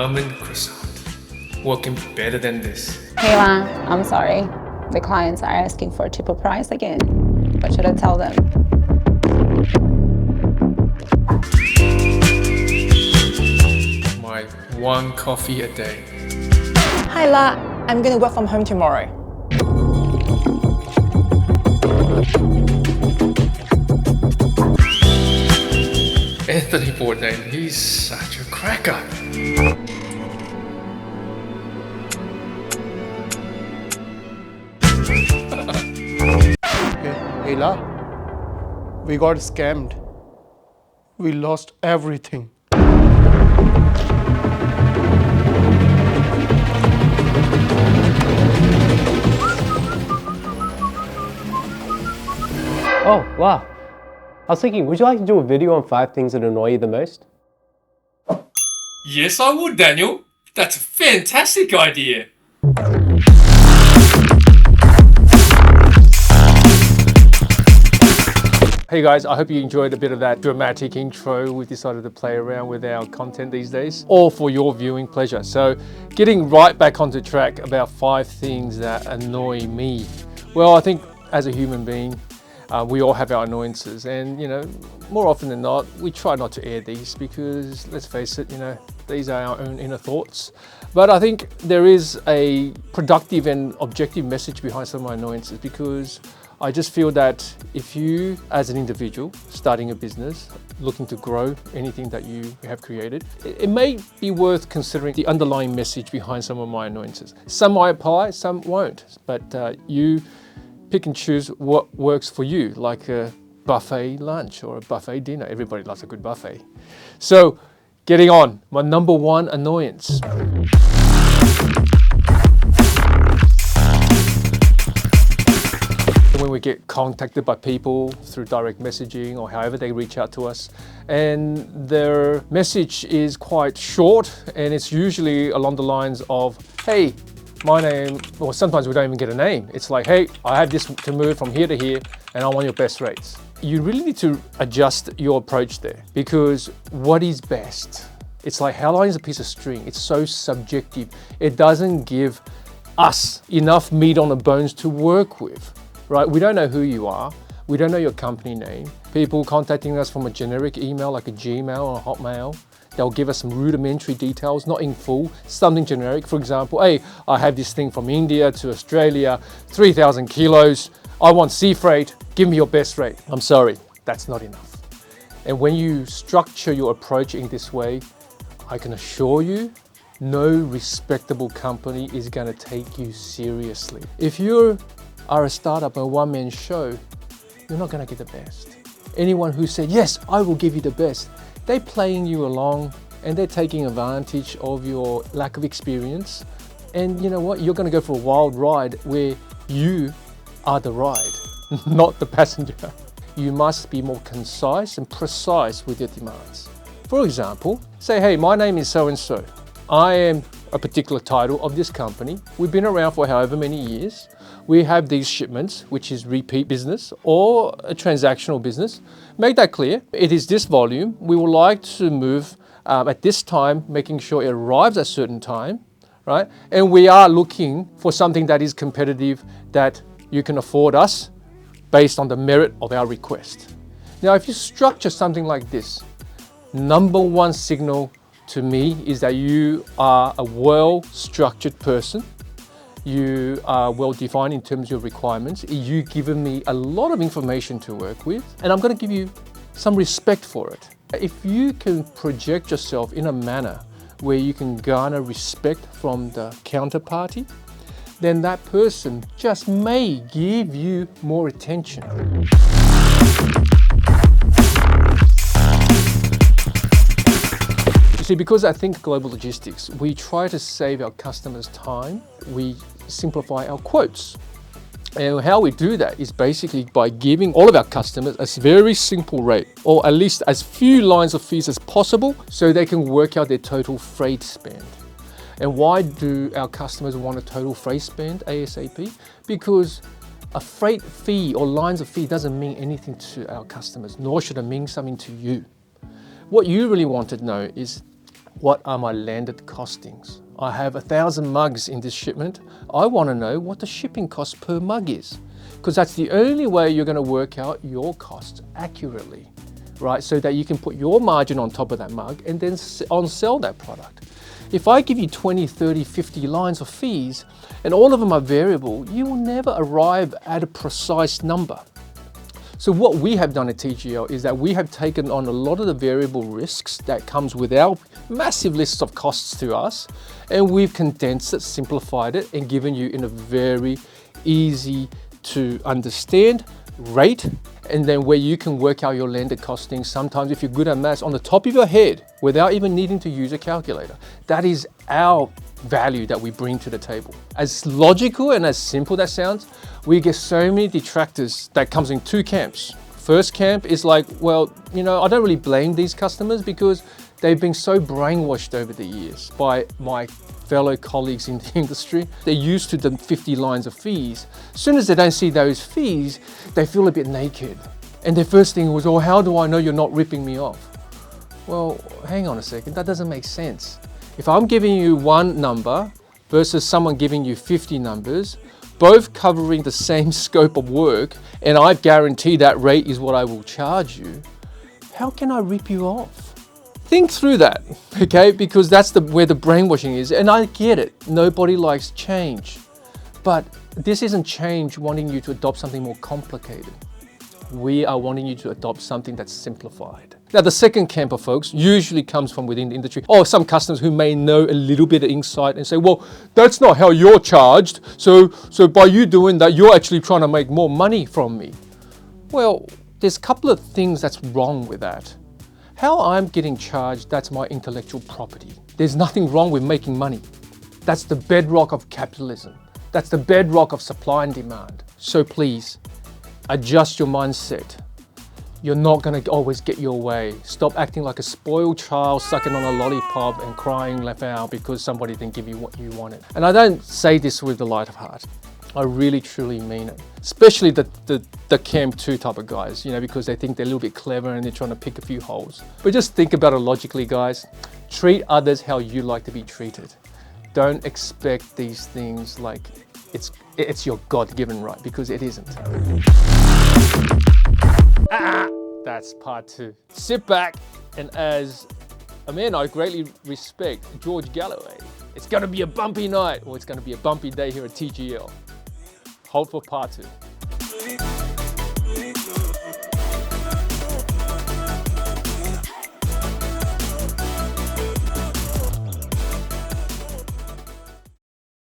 almond croissant. What can be better than this? Kayla, I'm sorry. The clients are asking for triple price again. What should I tell them? My one coffee a day. Hi La, I'm gonna work from home tomorrow. Anthony Bourdain, he's such a cracker. Hey La, we got scammed. We lost everything. Oh, wow. I was thinking, would you like to do a video on 5 things that annoy you the most? Yes, I would, Daniel. That's a fantastic idea. Hey guys, I hope you enjoyed a bit of that dramatic intro. We decided to play around with our content these days, all for your viewing pleasure. So getting right back onto track about 5 things that annoy me. Well, I think as a human being, we all have our annoyances, and more often than not, we try not to air these because, let's face it, these are our own inner thoughts. But I think there is a productive and objective message behind some of my annoyances, because I just feel that if you, as an individual, starting a business, looking to grow anything that you have created, it may be worth considering the underlying message behind some of my annoyances. Some might apply, some won't, but you pick and choose what works for you, like a buffet lunch or a buffet dinner. Everybody loves a good buffet. So, getting on, my number 1 annoyance. When we get contacted by people through direct messaging or however they reach out to us, and their message is quite short, and it's usually along the lines of, hey, my name, or sometimes we don't even get a name. It's like, hey, I have this to move from here to here and I want your best rates. You really need to adjust your approach there, because what is best? It's like, how long is a piece of string? It's so subjective. It doesn't give us enough meat on the bones to work with, right? We don't know who you are. We don't know your company name. People contacting us from a generic email like a Gmail or a Hotmail, they'll give us some rudimentary details, not in full, something generic. For example, hey, I have this thing from India to Australia, 3,000 kilos. I want sea freight, give me your best rate. I'm sorry, that's not enough. And when you structure your approach in this way, I can assure you, no respectable company is gonna take you seriously. If you are a startup, a one-man show, you're not gonna get the best. Anyone who said, yes, I will give you the best, they're playing you along and they're taking advantage of your lack of experience. And you know what? You're going to go for a wild ride where you are the ride, not the passenger. You must be more concise and precise with your demands. For example, say, hey, my name is so-and-so. I am a particular title of this company. We've been around for however many years. We have these shipments, which is repeat business or a transactional business. Make that clear. It is this volume. We would like to move at this time, making sure it arrives at a certain time, right? And we are looking for something that is competitive, that you can afford us based on the merit of our request. Now, if you structure something like this, number 1 signal to me is that you are a well-structured person. You are well-defined in terms of your requirements. You've given me a lot of information to work with, and I'm going to give you some respect for it. If you can project yourself in a manner where you can garner respect from the counterparty, then that person just may give you more attention. See, because I think Global Logistics, we try to save our customers time. We simplify our quotes. And how we do that is basically by giving all of our customers a very simple rate, or at least as few lines of fees as possible, so they can work out their total freight spend. And why do our customers want a total freight spend ASAP? Because a freight fee or lines of fee doesn't mean anything to our customers, nor should it mean something to you. What you really want to know is, what are my landed costings? I have 1,000 mugs in this shipment. I want to know what the shipping cost per mug is, because that's the only way you're going to work out your costs accurately, right? So that you can put your margin on top of that mug and then on-sell that product. If I give you 20, 30, 50 lines of fees and all of them are variable, you will never arrive at a precise number. So what we have done at TGL is that we have taken on a lot of the variable risks that comes with our massive lists of costs to us, and we've condensed it, simplified it, and given you in a very easy to understand rate, and then where you can work out your landed costing. Sometimes if you're good at maths, on the top of your head, without even needing to use a calculator. That is our value that we bring to the table. As logical and as simple that sounds, we get so many detractors that comes in two camps. First camp is like, well, you know, I don't really blame these customers because they've been so brainwashed over the years by my fellow colleagues in the industry. They're used to the 50 lines of fees. As soon as they don't see those fees, they feel a bit naked. And their first thing was, oh, how do I know you're not ripping me off? Well, hang on a second, that doesn't make sense. If I'm giving you one number versus someone giving you 50 numbers, both covering the same scope of work, and I guarantee that rate is what I will charge you, how can I rip you off? Think through that, okay? Because that's where the brainwashing is. And I get it, nobody likes change. But this isn't change wanting you to adopt something more complicated. We are wanting you to adopt something that's simplified. Now, the second camp of folks usually comes from within the industry, or some customers who may know a little bit of insight and say, well, that's not how you're charged. So by you doing that, you're actually trying to make more money from me. Well, there's a couple of things that's wrong with that. How I'm getting charged, that's my intellectual property. There's nothing wrong with making money. That's the bedrock of capitalism. That's the bedrock of supply and demand. So please, adjust your mindset. You're not going to always get your way. Stop acting like a spoiled child sucking on a lollipop and crying left out because somebody didn't give you what you wanted. And I don't say this with a light of heart. I really truly mean it. Especially the Camp 2 type of guys, you know, because they think they're a little bit clever and they're trying to pick a few holes. But just think about it logically, guys. Treat others how you like to be treated. Don't expect these things like it's your God-given right, because it isn't. That's part 2. Sit back, and as a man I greatly respect, George Galloway, it's gonna be a bumpy night, or it's gonna be a bumpy day here at TGL. Hold for part 2.